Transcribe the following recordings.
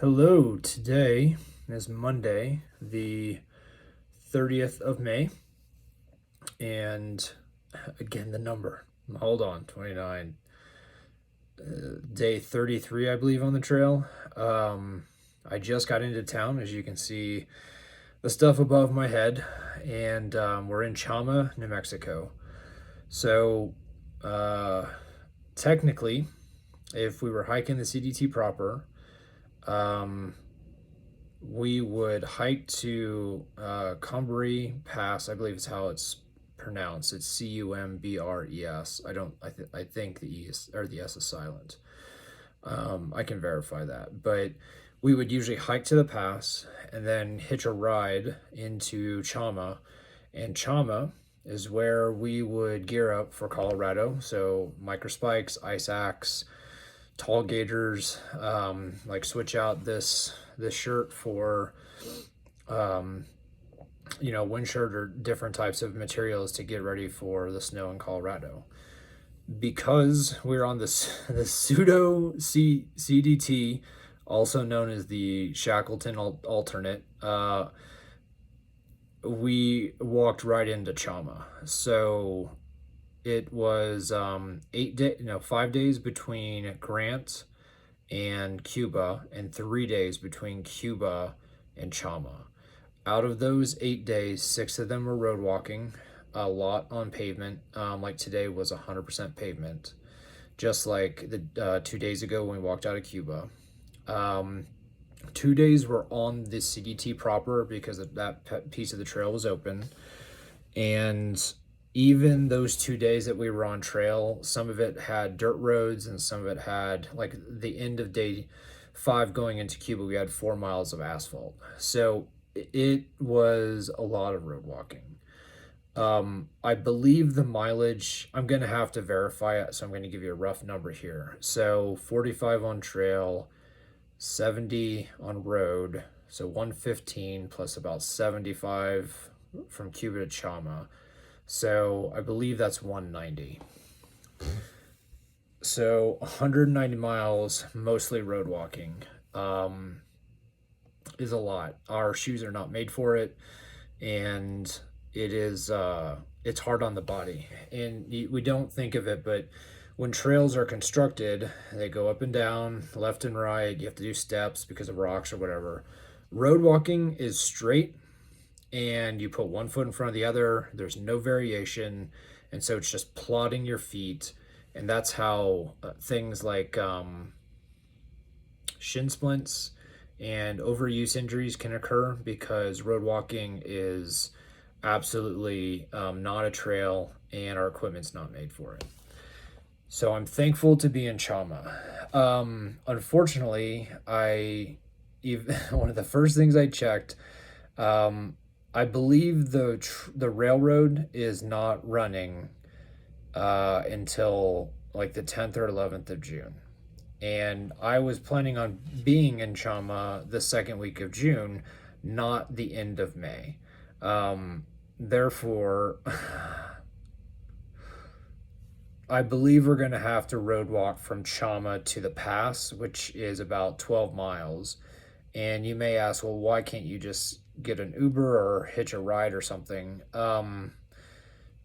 Hello, today is Monday, the 30th of May, and again, the number. Hold on, 29. Day 33, I believe, on the trail. I just got into town, as you can see the stuff above my head, and we're in Chama, New Mexico. So, technically, if we were hiking the CDT proper, we would hike to Cumbres Pass. I believe it's how it's pronounced. It's Cumbres. I think the E is, or the S is silent. I can verify that, but we would usually hike to the pass and then hitch a ride into Chama, and Chama is where we would gear up for Colorado. So micro spikes, ice axe, tall gaiters, like switch out this shirt for wind shirt or different types of materials to get ready for the snow in Colorado. Because we're on the pseudo CDT, also known as the Shackleton alternate, we walked right into Chama. So it was 5 days between Grant and Cuba, and 3 days between Cuba and Chama. Out of those 8 days, 6 of them were road walking, a lot on pavement. Like today was 100% pavement, just like the 2 days ago when we walked out of Cuba. 2 days were on the CDT proper because that piece of the trail was open. And even those 2 days that we were on trail, some of it had dirt roads and some of it had, like the end of day 5 going into Cuba, we had 4 miles of asphalt. So it was a lot of road walking. I believe the mileage, I'm going to have to verify it, so I'm going to give you a rough number here. So 45 on trail, 70 on road, so 115 plus about 75 from Cuba to Chama. So I believe that's 190. So 190 miles, mostly road walking, is a lot. Our shoes are not made for it, and it is it's hard on the body. And we don't think of it, but when trails are constructed, they go up and down, left and right. You have to do steps because of rocks or whatever. Road walking is straight, and you put one foot in front of the other. There's no variation, and so it's just plodding your feet. And that's how things like shin splints and overuse injuries can occur, because road walking is absolutely not a trail, and our equipment's not made for it. So I'm thankful to be in Chama. Unfortunately, one of the first things I checked, I believe the railroad is not running until like the 10th or 11th of June. And I was planning on being in Chama the second week of June, not the end of May. Therefore, I believe we're going to have to road walk from Chama to the pass, which is about 12 miles. And you may ask, well, why can't you just get an Uber or hitch a ride or something?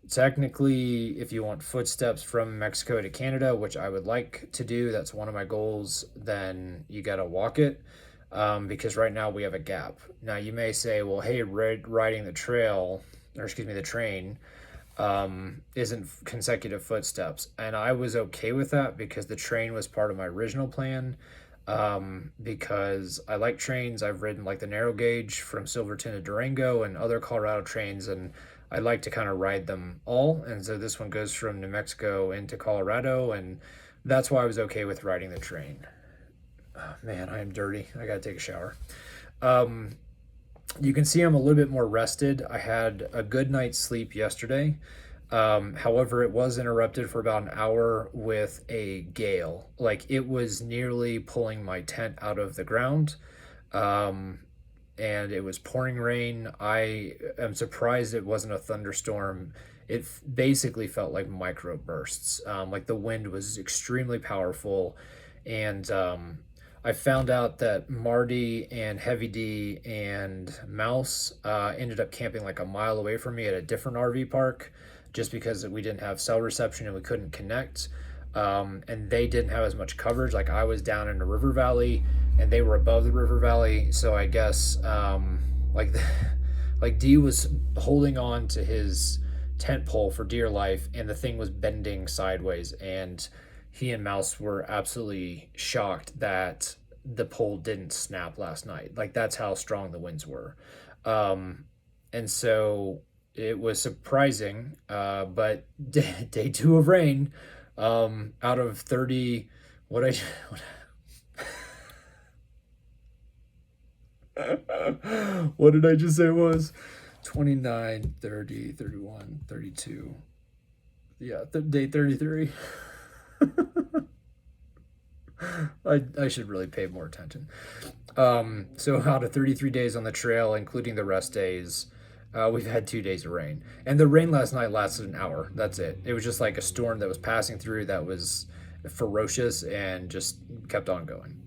Technically, if you want footsteps from Mexico to Canada, which I would like to do, that's one of my goals, then you got to walk it, because right now we have a gap. Now, you may say, well, hey, riding the train, isn't consecutive footsteps. And I was okay with that because the train was part of my original plan. Because I like trains. I've ridden like the narrow gauge from Silverton to Durango and other Colorado trains, and I like to kind of ride them all. And so this one goes from New Mexico into Colorado, and that's why I was okay with riding the train. Oh, man, I am dirty. I gotta take a shower. You can see I'm a little bit more rested. I had a good night's sleep yesterday. However, it was interrupted for about an hour with a gale. Like, it was nearly pulling my tent out of the ground. And it was pouring rain. I am surprised it wasn't a thunderstorm. It basically felt like micro bursts. Like the wind was extremely powerful. And I found out that Marty and Heavy D and Mouse ended up camping like a mile away from me at a different RV park just because we didn't have cell reception and we couldn't connect. And they didn't have as much coverage. Like I was down in the river valley and they were above the river valley. So I guess like like D was holding on to his tent pole for dear life and the thing was bending sideways, and he and Mouse were absolutely shocked that the pole didn't snap last night. Like that's how strong the winds were. Um, and so it was surprising, but day two of rain, out of 30, what I, what did I just say it was? 29, 30, 31, 32. Yeah, day 33. I should really pay more attention. So out of 33 days on the trail, including the rest days, we've had 2 days of rain. And the rain last night lasted an hour. That's it. It was just like a storm that was passing through that was ferocious and just kept on going.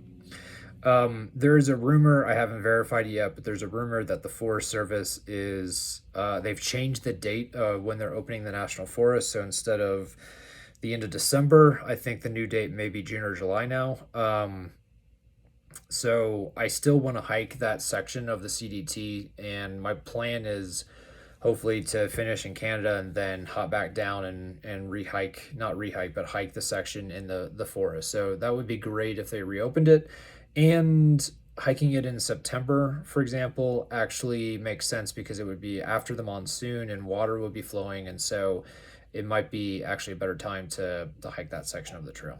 There is a rumor, I haven't verified it yet, but there's a rumor that the Forest Service is, they've changed the date when they're opening the National Forest. So instead of the end of December, I think the new date may be June or July now. So I still want to hike that section of the CDT, and my plan is hopefully to finish in Canada and then hop back down and rehike, not rehike, but hike the section in the forest. So that would be great if they reopened it. And hiking it in September, for example, actually makes sense because it would be after the monsoon and water would be flowing. And so it might be actually a better time to hike that section of the trail.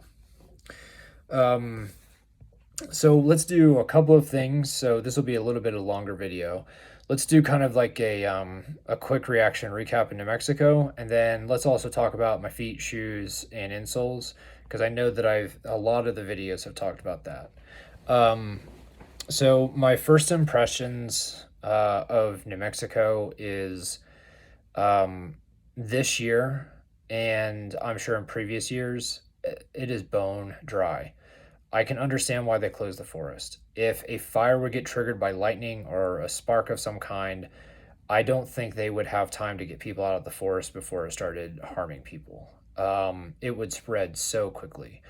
So let's do a couple of things. So this will be a little bit of a longer video. Let's do kind of like a quick reaction recap in New Mexico, and then let's also talk about my feet, shoes, and insoles, because I know that a lot of the videos have talked about that. So my first impressions of New Mexico is this year, and I'm sure in previous years, it is bone dry. I can understand why they closed the forest. If a fire would get triggered by lightning or a spark of some kind, I don't think they would have time to get people out of the forest before it started harming people. It would spread so quickly.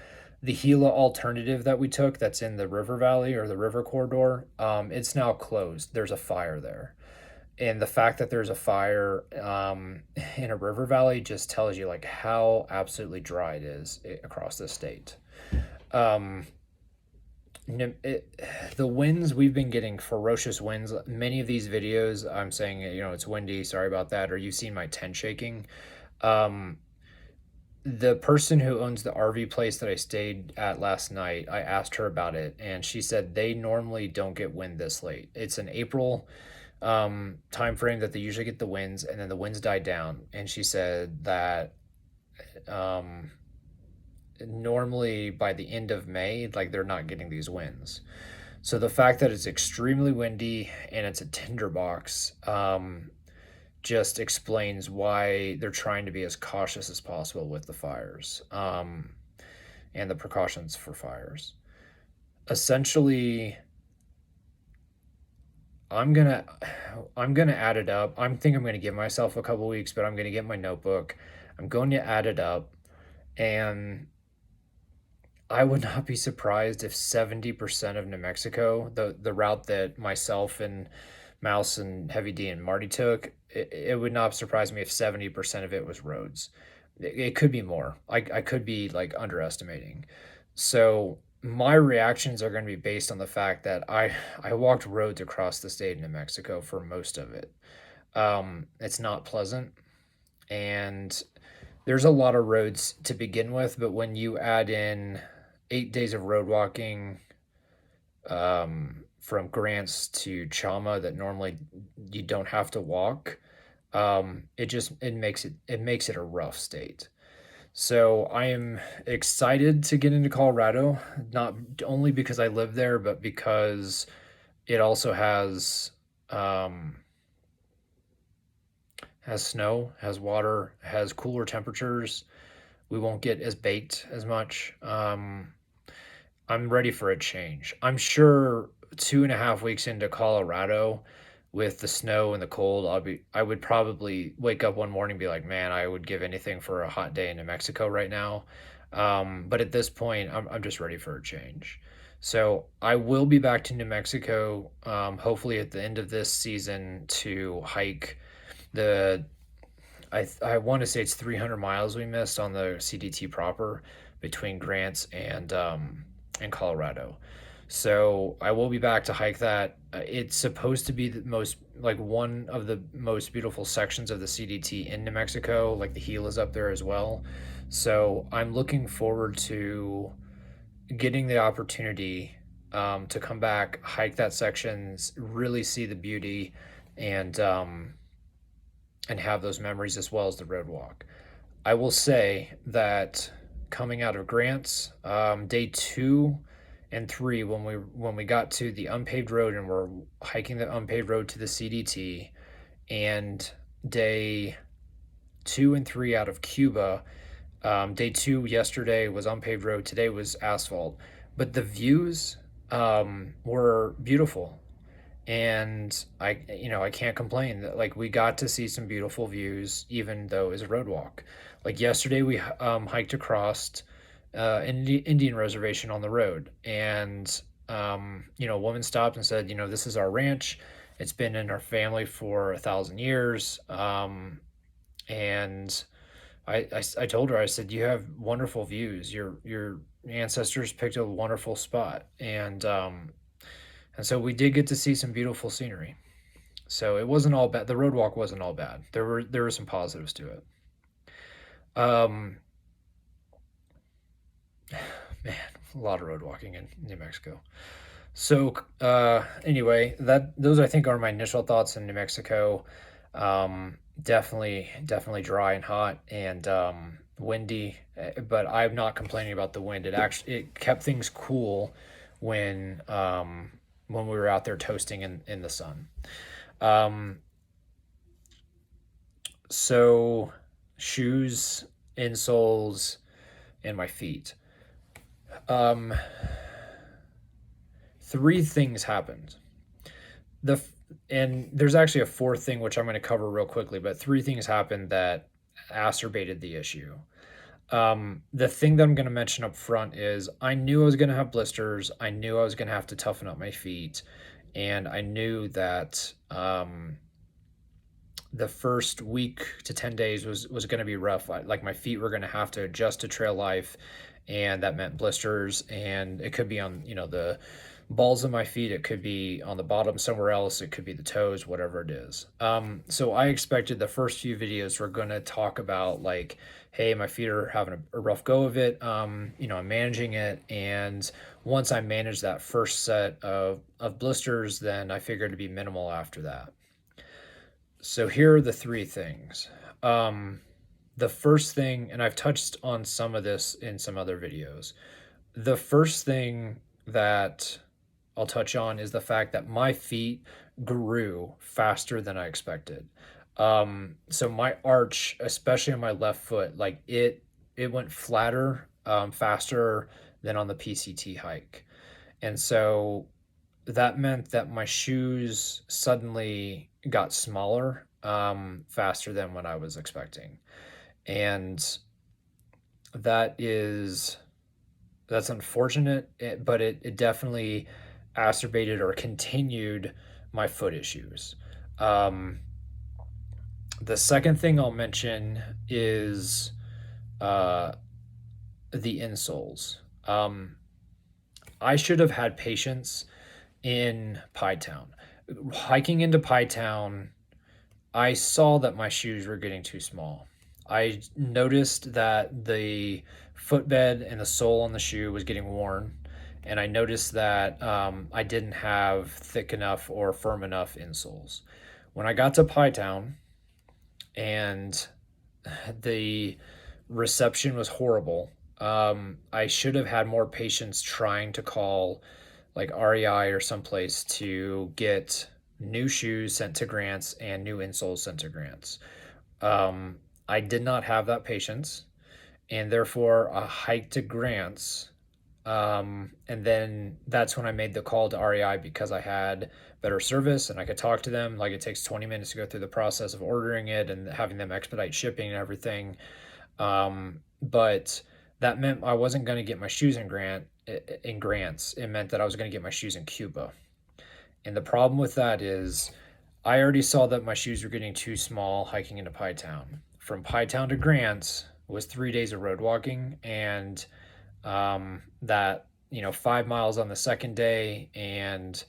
The Gila alternative that we took, that's in the river valley or the river corridor, it's now closed. There's a fire there. And the fact that there's a fire in a river valley just tells you like how absolutely dry it is across the state. Um, the winds, we've been getting ferocious winds. Many of these videos, I'm saying, it's windy. Sorry about that. Or you've seen my tent shaking. The person who owns the RV place that I stayed at last night, I asked her about it, and she said they normally don't get wind this late. It's an April time frame that they usually get the winds, and then the winds die down. And she said that normally by the end of May, like they're not getting these winds. So the fact that it's extremely windy and it's a tinderbox just explains why they're trying to be as cautious as possible with the fires and the precautions for fires. Essentially, I'm gonna add it up. I'm gonna give myself a couple weeks, but I'm gonna get my notebook. I'm going to add it up, and I would not be surprised if 70% of New Mexico, the route that myself and Mouse and Heavy D and Marty took, it would not surprise me if 70% of it was roads. It could be more. I could be like underestimating. So my reactions are going to be based on the fact that I walked roads across the state of New Mexico for most of it. It's not pleasant, and there's a lot of roads to begin with, but when you add in 8 days of road walking from Grants to Chama that normally you don't have to walk, it makes it a rough state. So I am excited to get into Colorado, not only because I live there, but because it also has snow, has water, has cooler temperatures. We won't get as baked as much. I'm ready for a change. I'm sure 2.5 weeks into Colorado with the snow and the cold, I would probably wake up one morning and be like, man, I would give anything for a hot day in New Mexico right now. But at this point, I'm just ready for a change. So I will be back to New Mexico, hopefully at the end of this season to hike the I want to say it's 300 miles we missed on the CDT proper between Grants and Colorado. So I will be back to hike that. It's supposed to be the most like one of the most beautiful sections of the CDT in New Mexico. Like the heel is up there as well. So I'm looking forward to getting the opportunity to come back, hike that section, really see the beauty, and um, and have those memories as well as the road walk. I will say that coming out of Grants, day 2 and 3, when we got to the unpaved road and we're hiking the unpaved road to the CDT, and day 2 and 3 out of Cuba, day 2 yesterday was unpaved road, today was asphalt, but the views were beautiful, and I can't complain that like we got to see some beautiful views even though it was a road walk. Like yesterday we hiked across an Indian reservation on the road, and a woman stopped and said, this is our ranch. It's been in our family for 1,000 years. And I told her, I said, you have wonderful views. Your ancestors picked a wonderful spot, and so we did get to see some beautiful scenery. So it wasn't all bad. The road walk wasn't all bad. There were some positives to it. Um, Man, a lot of road walking in New Mexico. So anyway, that those I think are my initial thoughts in New Mexico. Definitely dry and hot and windy, but I'm not complaining about the wind. It kept things cool when when we were out there toasting in the sun. Um, so shoes, insoles, and my feet. Um, Three things happened. The and there's actually a fourth thing which I'm going to cover real quickly, but three things happened that acerbated the issue. The thing that I'm going to mention up front is I knew I was going to have blisters. I knew I was going to have to toughen up my feet, and I knew that the first week to 10 days was going to be rough. Like my feet were going to have to adjust to trail life, and that meant blisters, and it could be on the balls of my feet, it could be on the bottom somewhere else, it could be the toes, whatever it is. So I expected the first few videos were going to talk about like, hey, my feet are having a rough go of it. I'm managing it, and once I managed that first set of blisters, then I figured it'd be minimal after that. So here are the three things. The first thing, and I've touched on some of this in some other videos, the first thing that I'll touch on is the fact that my feet grew faster than I expected. So my arch, especially on my left foot, like it went flatter, faster than on the PCT hike. And so that meant that my shoes suddenly got smaller, faster than what I was expecting. And that is that's unfortunate, but it definitely acerbated or continued my foot issues. Um, the second thing I'll mention is uh, the insoles. I should have had patience in Pie Town. Hiking into Pie Town, I saw that my shoes were getting too small. I noticed that the footbed and the sole on the shoe was getting worn, and I noticed that I didn't have thick enough or firm enough insoles. When I got to Pie Town and the reception was horrible, I should have had more patience trying to call like REI or someplace to get new shoes sent to Grants and new insoles sent to Grants. I did not have that patience, and therefore a hike to Grants And then that's when I made the call to REI because I had better service and I could talk to them. Like, it takes 20 minutes to go through the process of ordering it and having them expedite shipping and everything. But that meant I wasn't going to get my shoes in grants. It meant that I was going to get my shoes in Cuba. And the problem with that is I already saw that my shoes were getting too small hiking into Pie Town. From Pie Town to Grants was 3 days of road walking, and that 5 miles on the second day and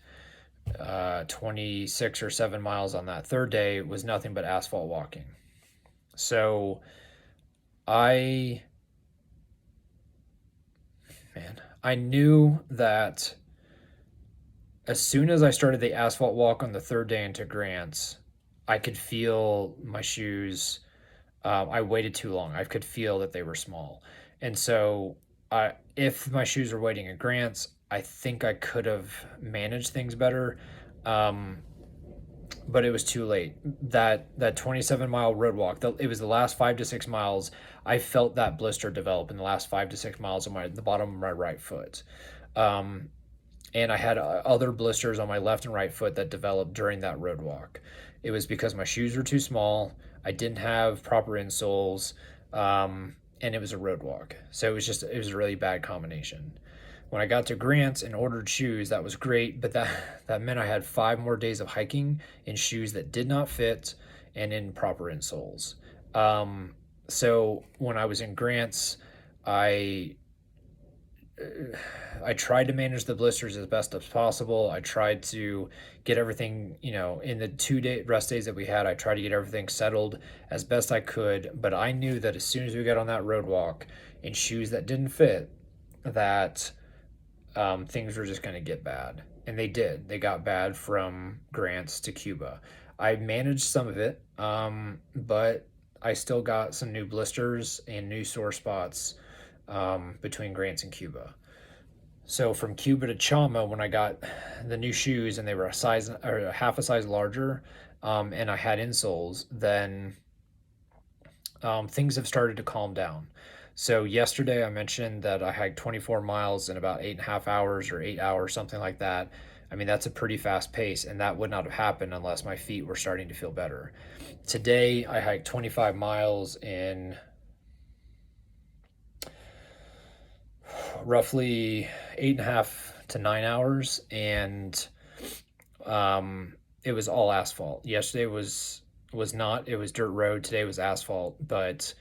26 or 7 miles on that third day was nothing but asphalt walking. So I, I knew that as soon as I started the asphalt walk on the third day into Grants, I could feel my shoes. I waited too long. I could feel that they were small. And so, if my shoes were waiting at Grants, I think I could have managed things better. Um, but it was too late. That 27-mile road walk, it was the last 5 to 6 miles. I felt that blister develop in the last 5 to 6 miles on the bottom of my right foot. Um, and I had other blisters on my left and right foot that developed during that road walk. It was because my shoes were too small. I didn't have proper insoles, and it was a road walk. So it was a really bad combination. When I got to Grants and ordered shoes, that was great, but that meant I had 5 more days of hiking in shoes that did not fit and in proper insoles. So when I was in Grants, I I tried to manage the blisters as best as possible. I tried to get everything, in the 2 day rest days that we had, I tried to get everything settled as best I could. But I knew that as soon as we got on that road walk in shoes that didn't fit, that things were just going to get bad. And they did. They got bad from Grants to Cuba. I managed some of it, but I still got some new blisters and new sore spots between Grants and Cuba. So from Cuba to Chama, when I got the new shoes and they were a size or a half a size larger, and I had insoles, then things have started to calm down. So yesterday I mentioned that I hiked 24 miles in about 8.5 hours or 8 hours, something like that. I mean, that's a pretty fast pace, and that would not have happened unless my feet were starting to feel better. Today I hiked 25 miles in roughly 8.5 to 9 hours, and it was all asphalt. Yesterday was not. It was dirt road. Today was asphalt, but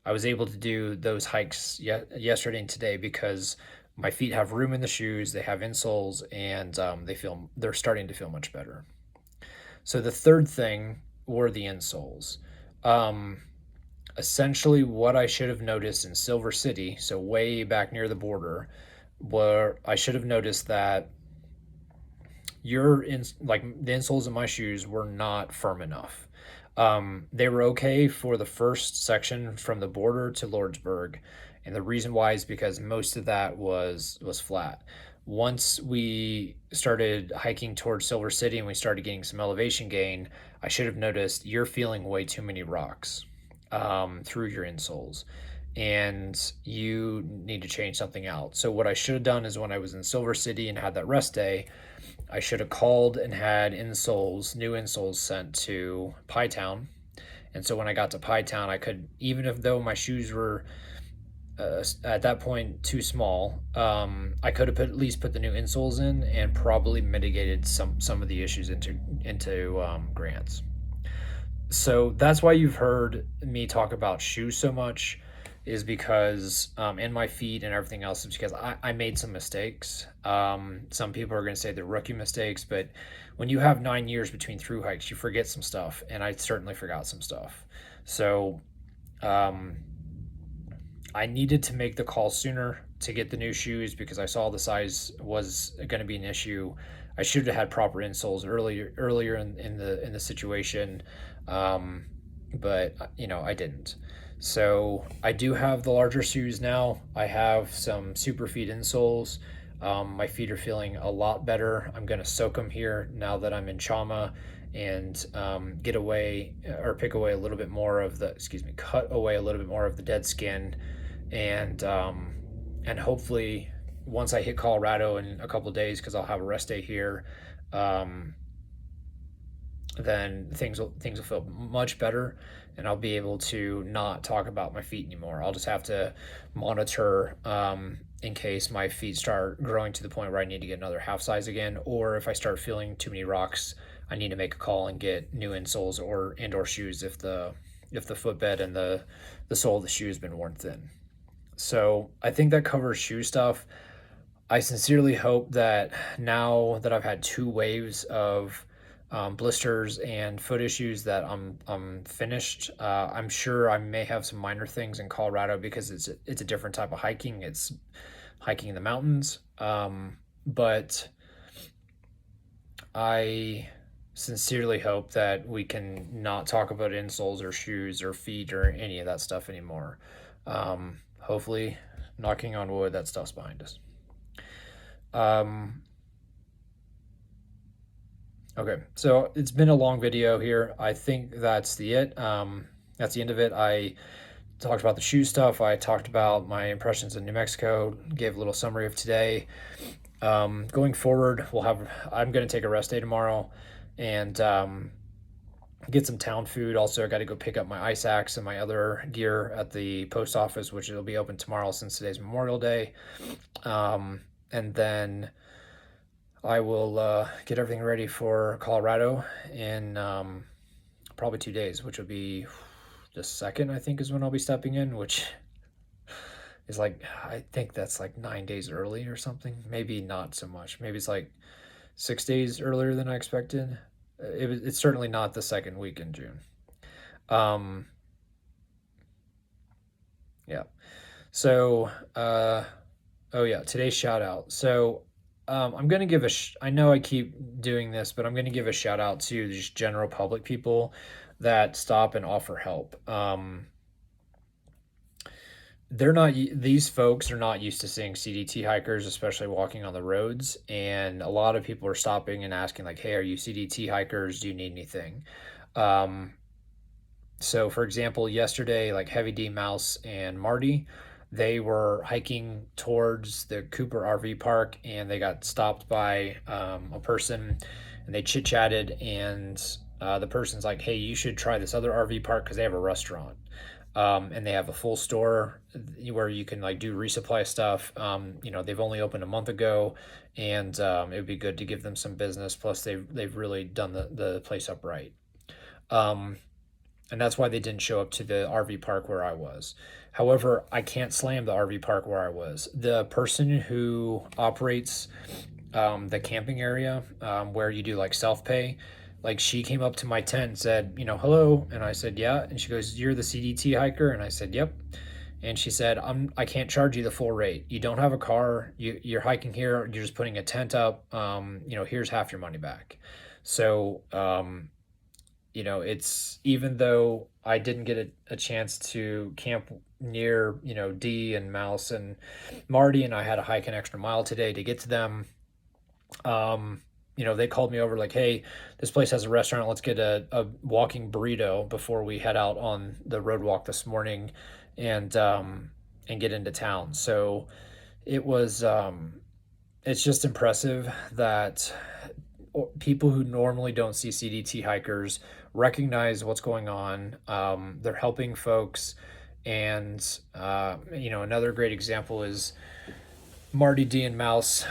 I was able to do those hikes yesterday and today because my feet have room in the shoes. They have insoles, and they're starting to feel much better. So the third thing were the insoles. Um, Essentially what I should have noticed in Silver City, so way back near the border, where I should have noticed that the insoles of my shoes were not firm enough. They were okay for the first section from the border to Lordsburg, and the reason why is because most of that was flat. Once we started hiking towards Silver City and we started getting some elevation gain, I should have noticed you're feeling way too many rocks through your insoles, and you need to change something out. So what I should have done is when I was in Silver City and had that rest day, I should have called and had new insoles sent to Pie Town. And so when I got to Pie Town, I could, even if though my shoes were at that point too small, I could have at least put the new insoles in and probably mitigated some of the issues into Grants. So that's why you've heard me talk about shoes so much, is because and my feet and everything else, is because I made some mistakes. Some people are going to say they're rookie mistakes, but when you have 9 years between through hikes, you forget some stuff, and I certainly forgot some stuff. So I needed to make the call sooner to get the new shoes because I saw the size was going to be an issue. I should have had proper insoles earlier in the situation, but I didn't. So I do have the larger shoes now. I have some super feet insoles. My feet are feeling a lot better. I'm gonna soak them here now that I'm in Chama, and get away or pick away a little bit more of the cut away a little bit more of the dead skin, and hopefully once I hit Colorado in a couple of days, because I'll have a rest day here, then things will feel much better, and I'll be able to not talk about my feet anymore. I'll just have to monitor in case my feet start growing to the point where I need to get another half size again, or if I start feeling too many rocks, I need to make a call and get new insoles or indoor shoes if the footbed and the sole of the shoe has been worn thin. So I think that covers shoe stuff. I sincerely hope that now that I've had 2 waves of blisters and foot issues that I'm finished. I'm sure I may have some minor things in Colorado because it's a different type of hiking. It's hiking in the mountains, but I sincerely hope that we can not talk about insoles or shoes or feet or any of that stuff anymore. Hopefully, knocking on wood, that stuff's behind us. Okay, so it's been a long video here. I think that's the end of it. I talked about the shoe stuff. I talked about my impressions in New Mexico, gave a little summary of today. Going forward, I'm going to take a rest day tomorrow and get some town food. Also, I got to go pick up my ice axe and my other gear at the post office, which will be open tomorrow since today's Memorial Day. And then I will get everything ready for Colorado in probably 2 days, which will be the 2nd, I think, is when I'll be stepping in, which is like, I think that's like 9 days early or something. Maybe not so much. Maybe it's like 6 days earlier than I expected. It's certainly not the 2nd week in June. Yeah. So, oh yeah, today's shout out. So, I'm going to give I know I keep doing this, but I'm going to give a shout out to just general public people that stop and offer help. These folks are not used to seeing CDT hikers, especially walking on the roads. And a lot of people are stopping and asking like, hey, are you CDT hikers? Do you need anything? So for example, yesterday, like Heavy D, Mouse, and Marty, they were hiking towards the Cooper RV park and they got stopped by a person, and they chit-chatted, and the person's like, hey, you should try this other RV park because they have a restaurant. And they have a full store where you can like do resupply stuff. They've only opened a month ago, and it would be good to give them some business. Plus, they've really done the place up right. And that's why they didn't show up to the RV park where I was. However, I can't slam the RV park where I was. The person who operates the camping area where you do like self-pay, like she came up to my tent and said, hello. And I said, yeah. And she goes, you're the CDT hiker? And I said, yep. And she said, I can't charge you the full rate. You don't have a car. You're hiking here. You're just putting a tent up. Here's half your money back. So, it's, even though I didn't get a chance to camp near, D and Mouse and Marty, and I had to hike an extra mile today to get to them. They called me over like, hey, this place has a restaurant. Let's get a walking burrito before we head out on the road walk this morning and get into town. So it was, it's just impressive that people who normally don't see CDT hikers recognize what's going on. They're helping folks. And, another great example is Marty, D, and Mouse.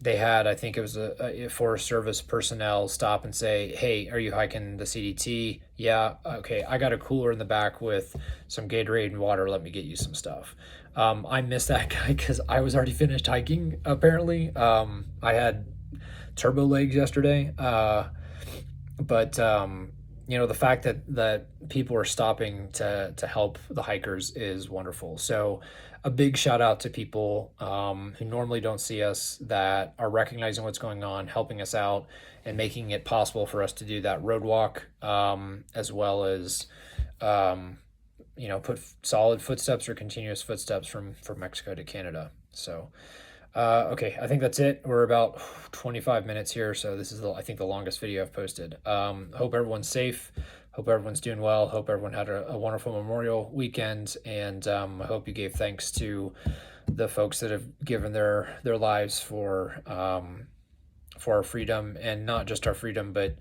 They had, I think it was a Forest Service personnel stop and say, hey, are you hiking the CDT? Yeah. Okay. I got a cooler in the back with some Gatorade and water. Let me get you some stuff. I missed that guy because I was already finished hiking, apparently. I had turbo legs yesterday. But the fact that people are stopping to help the hikers is wonderful. So a big shout out to people who normally don't see us, that are recognizing what's going on, helping us out, and making it possible for us to do that road walk, as well as put solid footsteps or continuous footsteps from Mexico to Canada. So okay, I think that's it. We're about 25 minutes here, so this is, I think, the longest video I've posted. Hope everyone's safe. Hope everyone's doing well. Hope everyone had a wonderful Memorial weekend, and I hope you gave thanks to the folks that have given their lives for our freedom, and not just our freedom, but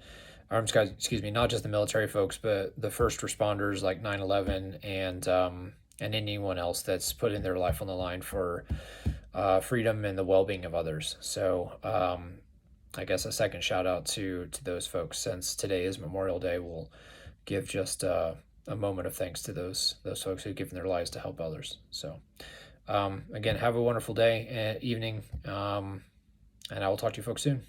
excuse me, not just the military folks, but the first responders like 9/11, and anyone else that's putting their life on the line for freedom and the well-being of others. So I guess a second shout out to those folks. Since today is Memorial Day, we'll give just a moment of thanks to those folks who've given their lives to help others. So again, have a wonderful day and evening, and I will talk to you folks soon.